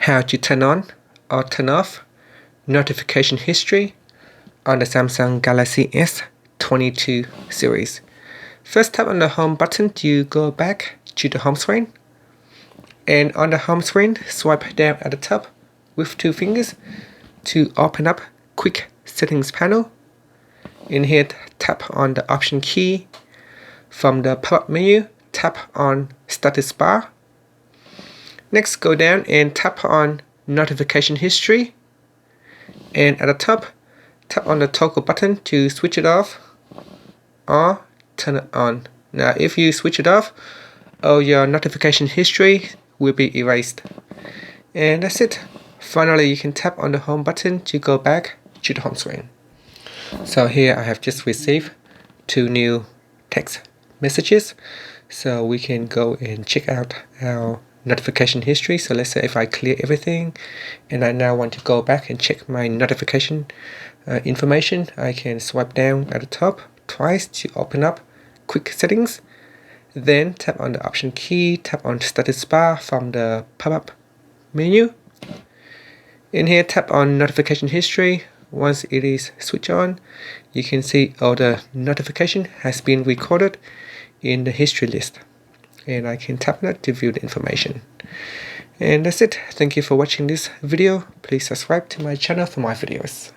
how to turn on or turn off notification history on the Samsung Galaxy S22 series. First, tap on the home button to go back to the home screen, and on the home screen swipe down at the top with two fingers to open up quick settings panel. In here, tap on the option key. From the pop-up menu, tap on status bar. Next, go down and tap on notification history, and at the top tap on the toggle button to switch it off or turn it on. Now if you switch it off, all your notification history will be erased. And that's it. Finally, you can tap on the home button to go back to the home screen. So here I have just received 2 new text messages, so we can go and check out our notification history. So let's say if I clear everything and I now want to go back and check my notification information, I can swipe down at the top twice to open up quick settings, then tap on the option key, tap on status bar from the pop-up menu. In here, tap on notification history. Once it is switched on, you can see all the notification has been recorded in the history list, and I can tap on it to view the information. And that's it. Thank you for watching this video. Please subscribe to my channel for more videos.